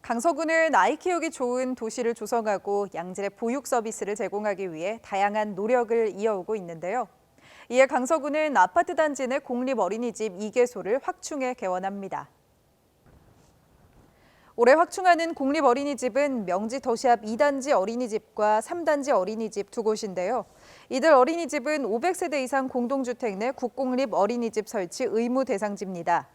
강서구는 아이 키우기 좋은 도시를 조성하고 양질의 보육 서비스를 제공하기 위해 다양한 노력을 이어오고 있는데요. 이에 강서구는 아파트 단지 내 공립 어린이집 2개소를 확충해 개원합니다. 올해 확충하는 공립 어린이집은 명지 더시압 2단지 어린이집과 3단지 어린이집 두 곳인데요. 이들 어린이집은 500세대 이상 공동주택 내 국공립 어린이집 설치 의무 대상지입니다.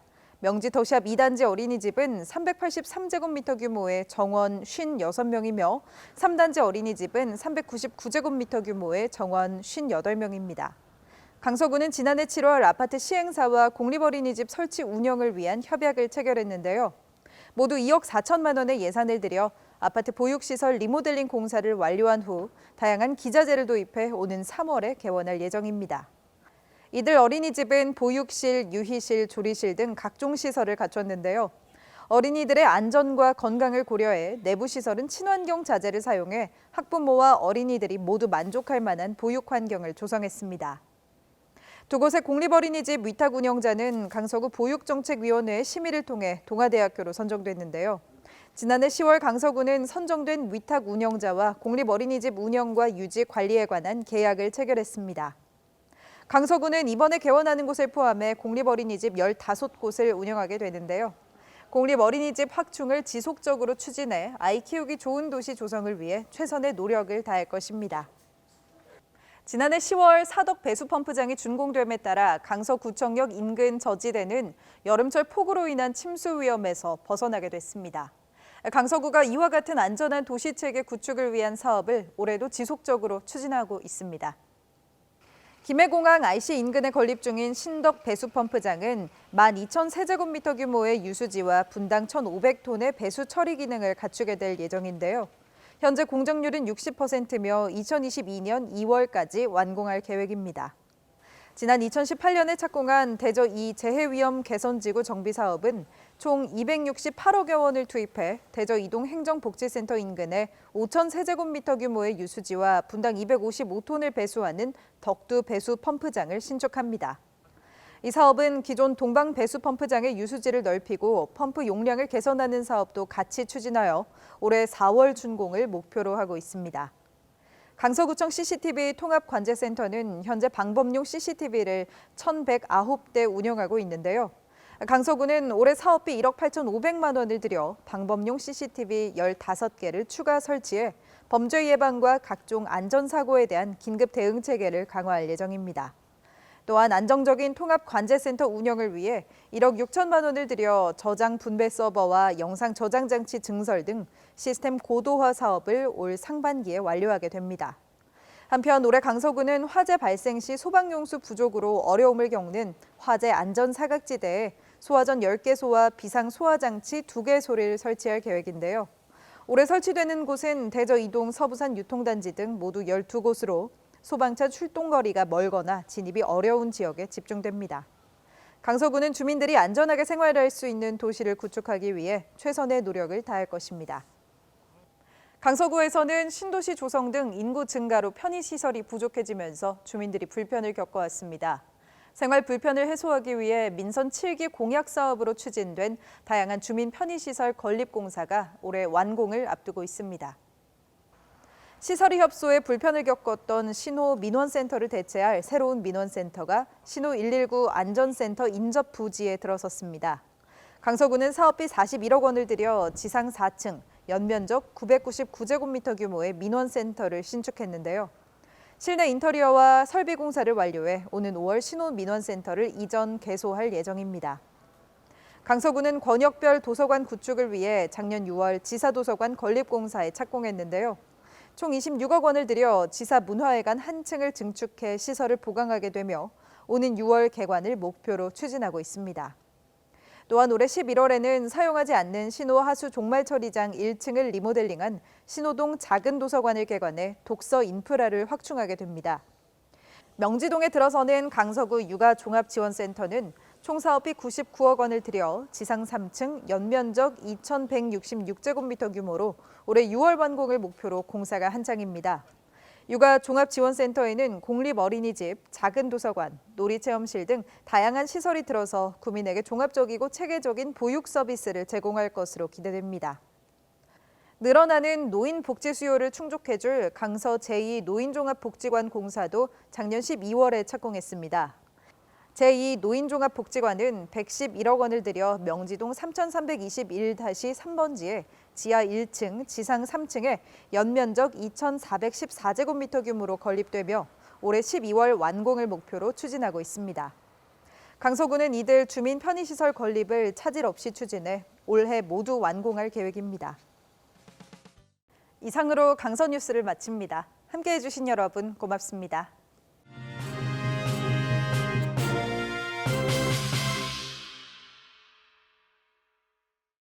명지 더시압 2단지 어린이집은 383제곱미터 규모의 정원 56명이며 3단지 어린이집은 399제곱미터 규모의 정원 58명입니다. 강서구는 지난해 7월 아파트 시행사와 공립어린이집 설치 운영을 위한 협약을 체결했는데요. 모두 2억 4천만 원의 예산을 들여 아파트 보육시설 리모델링 공사를 완료한 후 다양한 기자재를 도입해 오는 3월에 개원할 예정입니다. 이들 어린이집은 보육실, 유희실, 조리실 등 각종 시설을 갖췄는데요. 어린이들의 안전과 건강을 고려해 내부 시설은 친환경 자재를 사용해 학부모와 어린이들이 모두 만족할 만한 보육 환경을 조성했습니다. 두 곳의 공립어린이집 위탁 운영자는 강서구 보육정책위원회의 심의를 통해 동아대학교로 선정됐는데요. 지난해 10월 강서구는 선정된 위탁 운영자와 공립어린이집 운영과 유지 관리에 관한 계약을 체결했습니다. 강서구는 이번에 개원하는 곳을 포함해 공립어린이집 15곳을 운영하게 되는데요. 공립어린이집 확충을 지속적으로 추진해 아이 키우기 좋은 도시 조성을 위해 최선의 노력을 다할 것입니다. 지난해 10월 사덕 배수펌프장이 준공됨에 따라 강서구청역 인근 저지대는 여름철 폭우로 인한 침수 위험에서 벗어나게 됐습니다. 강서구가 이와 같은 안전한 도시체계 구축을 위한 사업을 올해도 지속적으로 추진하고 있습니다. 김해공항 IC 인근에 건립 중인 신덕 배수펌프장은 12,000세제곱미터 규모의 유수지와 분당 1,500톤의 배수 처리 기능을 갖추게 될 예정인데요. 현재 공정률은 60%며 2022년 2월까지 완공할 계획입니다. 지난 2018년에 착공한 대저 2 재해위험 개선지구 정비 사업은 총 268억여 원을 투입해 대저 이동 행정복지센터 인근에 5,000세제곱미터 규모의 유수지와 분당 255톤을 배수하는 덕두 배수 펌프장을 신축합니다. 이 사업은 기존 동방 배수 펌프장의 유수지를 넓히고 펌프 용량을 개선하는 사업도 같이 추진하여 올해 4월 준공을 목표로 하고 있습니다. 강서구청 CCTV 통합관제센터는 현재 방범용 CCTV를 1,109대 운영하고 있는데요. 강서구는 올해 사업비 1억 8,500만 원을 들여 방범용 CCTV 15개를 추가 설치해 범죄 예방과 각종 안전사고에 대한 긴급 대응 체계를 강화할 예정입니다. 또한 안정적인 통합관제센터 운영을 위해 1억 6천만 원을 들여 저장 분배 서버와 영상 저장 장치 증설 등 시스템 고도화 사업을 올 상반기에 완료하게 됩니다. 한편 올해 강서구는 화재 발생 시 소방용수 부족으로 어려움을 겪는 화재 안전 사각지대에 소화전 10개소와 비상 소화장치 2개소를 설치할 계획인데요. 올해 설치되는 곳은 대저 이동 서부산 유통단지 등 모두 12곳으로 소방차 출동거리가 멀거나 진입이 어려운 지역에 집중됩니다. 강서구는 주민들이 안전하게 생활할 수 있는 도시를 구축하기 위해 최선의 노력을 다할 것입니다. 강서구에서는 신도시 조성 등 인구 증가로 편의시설이 부족해지면서 주민들이 불편을 겪어왔습니다. 생활 불편을 해소하기 위해 민선 7기 공약 사업으로 추진된 다양한 주민 편의시설 건립 공사가 올해 완공을 앞두고 있습니다. 시설이 협소해 불편을 겪었던 신호 민원센터를 대체할 새로운 민원센터가 신호 119 안전센터 인접 부지에 들어섰습니다. 강서구는 사업비 41억 원을 들여 지상 4층, 연면적 999제곱미터 규모의 민원센터를 신축했는데요. 실내 인테리어와 설비 공사를 완료해 오는 5월 신호 민원센터를 이전 개소할 예정입니다. 강서구는 권역별 도서관 구축을 위해 작년 6월 지사도서관 건립공사에 착공했는데요. 총 26억 원을 들여 지사 문화회관 한 층을 증축해 시설을 보강하게 되며 오는 6월 개관을 목표로 추진하고 있습니다. 또한 올해 11월에는 사용하지 않는 신호 하수 종말 처리장 1층을 리모델링한 신호동 작은 도서관을 개관해 독서 인프라를 확충하게 됩니다. 명지동에 들어서는 강서구 육아종합지원센터는 총 사업비 99억 원을 들여 지상 3층 연면적 2,166제곱미터 규모로 올해 6월 완공을 목표로 공사가 한창입니다. 육아종합지원센터에는 공립어린이집, 작은 도서관, 놀이체험실 등 다양한 시설이 들어서 구민에게 종합적이고 체계적인 보육 서비스를 제공할 것으로 기대됩니다. 늘어나는 노인 복지 수요를 충족해줄 강서 제2노인종합복지관 공사도 작년 12월에 착공했습니다. 제2노인종합복지관은 111억 원을 들여 명지동 3321-3번지에 지하 1층, 지상 3층에 연면적 2,414제곱미터 규모로 건립되며 올해 12월 완공을 목표로 추진하고 있습니다. 강서구는 이들 주민 편의시설 건립을 차질 없이 추진해 올해 모두 완공할 계획입니다. 이상으로 강서 뉴스를 마칩니다. 함께해 주신 여러분 고맙습니다.